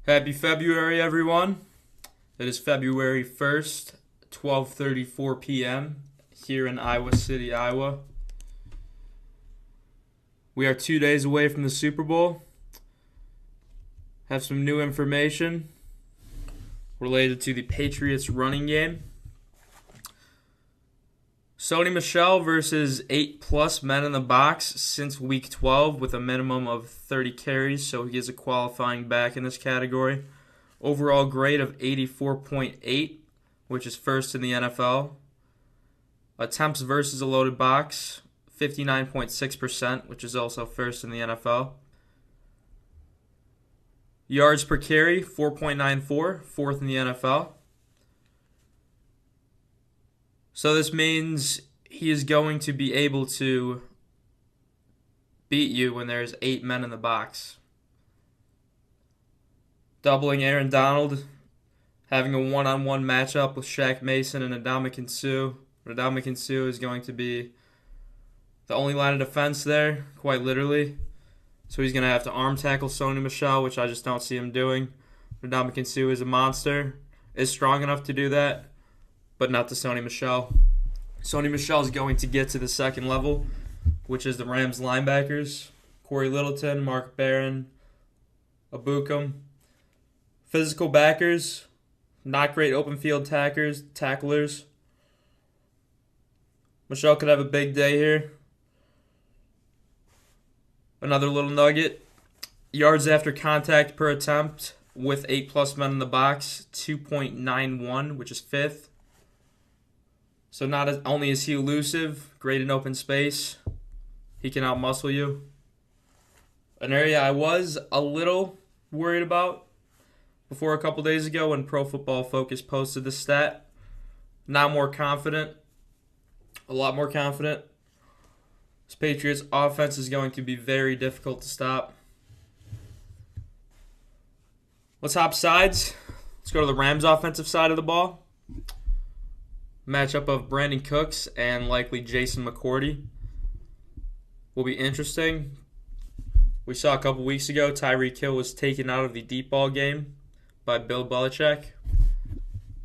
Happy February, everyone. It is February 1st, 12:34 p.m. here in Iowa City, Iowa. We are 2 days away from the Super Bowl. Have some new information related to the Patriots running game. Sony Michel versus 8+ men in the box since week 12 with a minimum of 30 carries, so he is a qualifying back in this category. Overall grade of 84.8, which is first in the NFL. Attempts versus a loaded box, 59.6%, which is also first in the NFL. Yards per carry, 4.94, fourth in the NFL. So this means he is going to be able to beat you when there's 8 men in the box. Doubling Aaron Donald, having a one-on-one matchup with Shaq Mason and Ndamukong Suh. Ndamukong Suh is going to be the only line of defense there, quite literally. So he's going to have to arm tackle Sony Michel, which I just don't see him doing. Ndamukong Suh is a monster, is strong enough to do that, but not to Sony Michel. Sony Michel is going to get to the second level, which is the Rams linebackers. Corey Littleton, Mark Barron, Abukum. Physical backers, not great open field tacklers. Michel could have a big day here. Another little nugget. Yards after contact per attempt with 8+ men in the box, 2.91, which is fifth. So not only is he elusive, great in open space, he can outmuscle you. An area I was a little worried about before a couple days ago when Pro Football Focus posted the stat. Now more confident, a lot more confident. This Patriots offense is going to be very difficult to stop. Let's hop sides. Let's go to the Rams offensive side of the ball. Matchup of Brandin Cooks and likely Jason McCourty will be interesting. We saw a couple weeks ago Tyreek Hill was taken out of the deep ball game by Bill Belichick.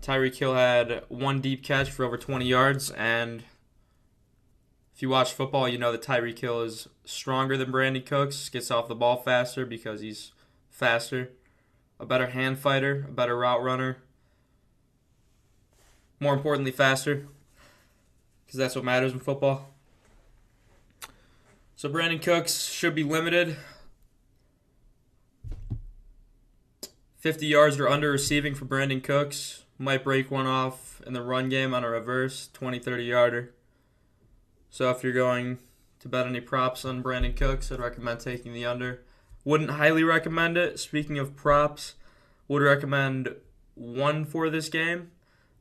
Tyreek Hill had one deep catch for over 20 yards, and if you watch football, you know that Tyreek Hill is stronger than Brandin Cooks, gets off the ball faster because he's faster, a better hand fighter, a better route runner. More importantly, faster, because that's what matters in football. So Brandin Cooks should be limited. 50 yards or under receiving for Brandin Cooks. Might break one off in the run game on a reverse 20, 30-yarder. So if you're going to bet any props on Brandin Cooks, I'd recommend taking the under. Wouldn't highly recommend it. Speaking of props, would recommend one for this game.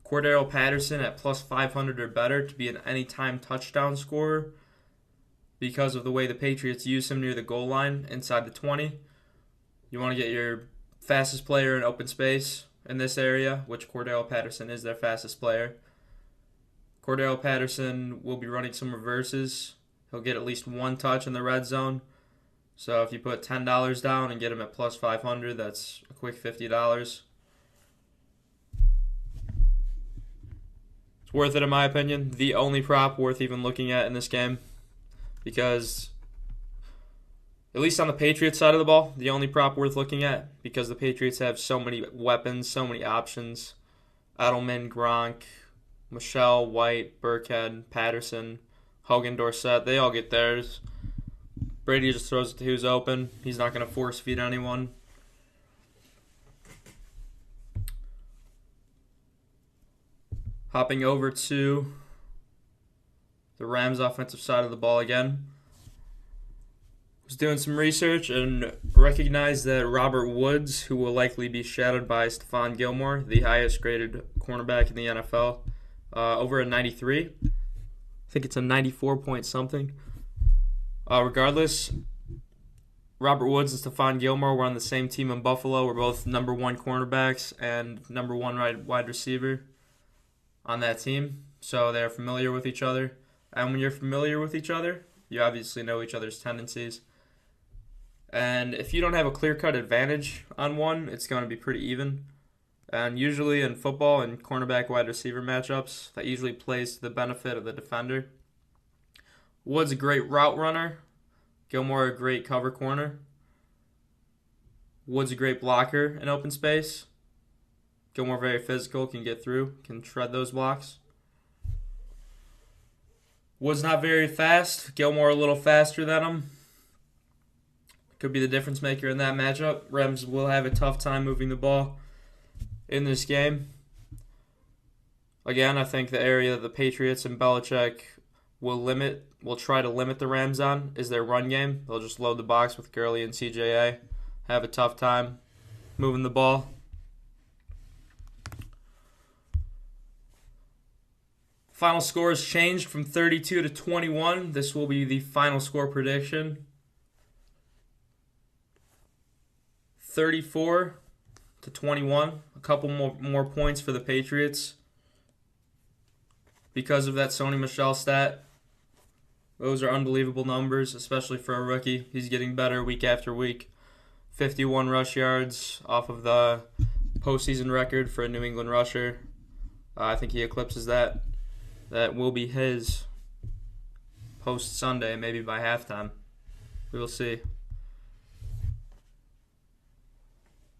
Cordarrelle Patterson at plus 500 or better to be an anytime touchdown scorer because of the way the Patriots use him near the goal line inside the 20. You want to get your fastest player in open space in this area, which Cordarrelle Patterson is their fastest player. Cordarrelle Patterson will be running some reverses. He'll get at least one touch in the red zone. So if you put $10 down and get him at plus 500, that's a quick $50. Worth it in my opinion. The only prop worth even looking at in this game, because at least on the Patriots side of the ball, the only prop worth looking at, because the Patriots have so many weapons, so many options. Edelman, Gronk, Michel, White, Burkhead, Patterson, Hogan, Dorsett, they all get theirs. Brady just throws it to who's open. He's not going to force feed anyone. Hopping over to the Rams offensive side of the ball again. Was doing some research and recognized that Robert Woods, who will likely be shadowed by Stephon Gilmore, the highest graded cornerback in the NFL, over a 93. I think it's a 94 point something. Regardless, Robert Woods and Stephon Gilmore were on the same team in Buffalo. We're both number 1 cornerbacks and number 1 wide receiver on that team, so they're familiar with each other. And when you're familiar with each other, you obviously know each other's tendencies. And if you don't have a clear-cut advantage on one, it's going to be pretty even. And usually in football and cornerback wide receiver matchups, that usually plays to the benefit of the defender. Wood's a great route runner. Gilmore a great cover corner. Wood's a great blocker in open space. Gilmore very physical, can get through, can shred those blocks. Wood's not very fast. Gilmore a little faster than him. Could be the difference maker in that matchup. Rams will have a tough time moving the ball in this game. Again, I think the area that the Patriots and Belichick will try to limit the Rams on is their run game. They'll just load the box with Gurley and CJA. Have a tough time moving the ball. Final score has changed from 32 to 21. This will be the final score prediction. 34 to 21. A couple more points for the Patriots because of that Sony Michel stat. Those are unbelievable numbers, especially for a rookie. He's getting better week after week. 51 rush yards off of the postseason record for a New England rusher. I think he eclipses that. That will be his post-Sunday, maybe by halftime. We will see.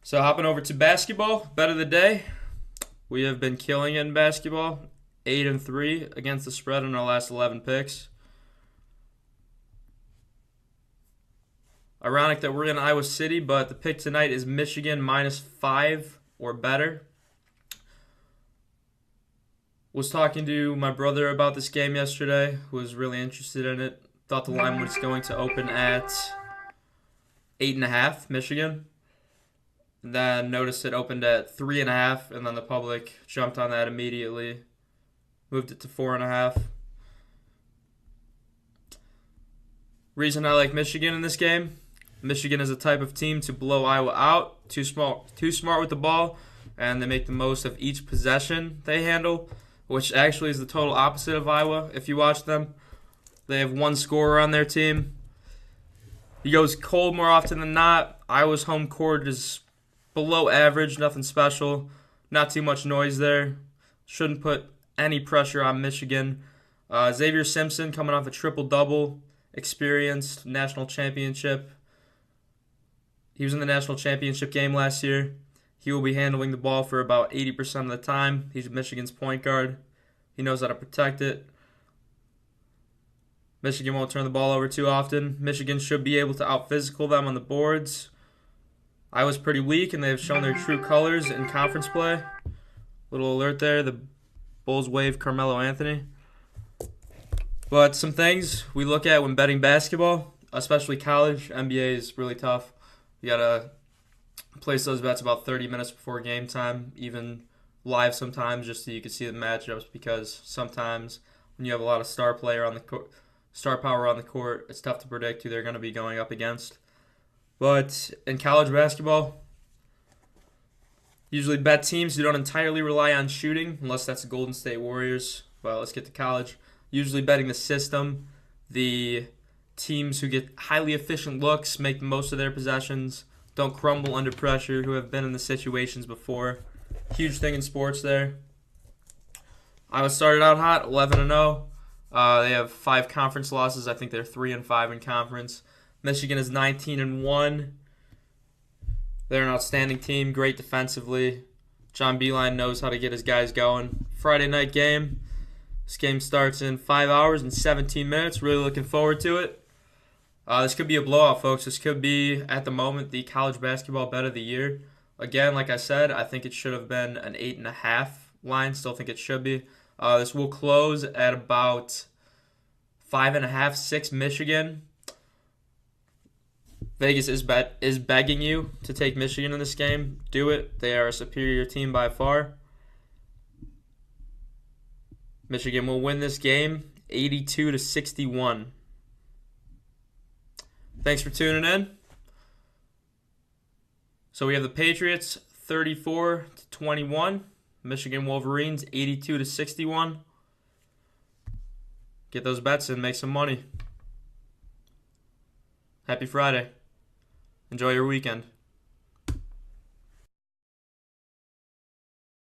So hopping over to basketball, bet of the day. We have been killing it in basketball. 8-3 against the spread in our last 11 picks. Ironic that we're in Iowa City, but the pick tonight is Michigan -5 or better. Was talking to my brother about this game yesterday, who was really interested in it. Thought the line was going to open at 8.5, Michigan. Then noticed it opened at 3.5, and then the public jumped on that immediately. Moved it to 4.5. Reason I like Michigan in this game: Michigan is a type of team to blow Iowa out. Too smart with the ball, and they make the most of each possession they handle, which actually is the total opposite of Iowa. If you watch them, they have one scorer on their team. He goes cold more often than not. Iowa's home court is below average, nothing special. Not too much noise there. Shouldn't put any pressure on Michigan. Xavier Simpson coming off a triple-double, experienced national championship. He was in the national championship game last year. He will be handling the ball for about 80% of the time. He's Michigan's point guard. He knows how to protect it. Michigan won't turn the ball over too often. Michigan should be able to out-physical them on the boards. Iowa's pretty weak, and they have shown their true colors in conference play. Little alert there. The Bulls wave Carmelo Anthony. But some things we look at when betting basketball, especially college. NBA is really tough. You got to place those bets about 30 minutes before game time, even live sometimes, just so you can see the matchups, because sometimes when you have a lot of star power on the court, it's tough to predict who they're going to be going up against. But in college basketball, usually bet teams who don't entirely rely on shooting, unless that's the Golden State Warriors. Well, let's get to college. Usually betting the system, the teams who get highly efficient looks, make the most of their possessions, don't crumble under pressure, who have been in the situations before. Huge thing in sports there. Iowa started out hot, 11-0. They have 5 conference losses. I think they're 3-5 in conference. Michigan is 19-1. They're an outstanding team, great defensively. John Beilein knows how to get his guys going. Friday night game. This game starts in 5 hours and 17 minutes. Really looking forward to it. This could be a blowout, folks. This could be, at the moment, the college basketball bet of the year. Again, like I said, I think it should have been an 8.5 line. Still think it should be. This will close at about 5.5, 6 Michigan. Vegas is begging you to take Michigan in this game. Do it. They are a superior team by far. Michigan will win this game 82-61. Thanks for tuning in. So we have the Patriots 34-21. Michigan Wolverines 82-61. Get those bets in, make some money. Happy Friday. Enjoy your weekend.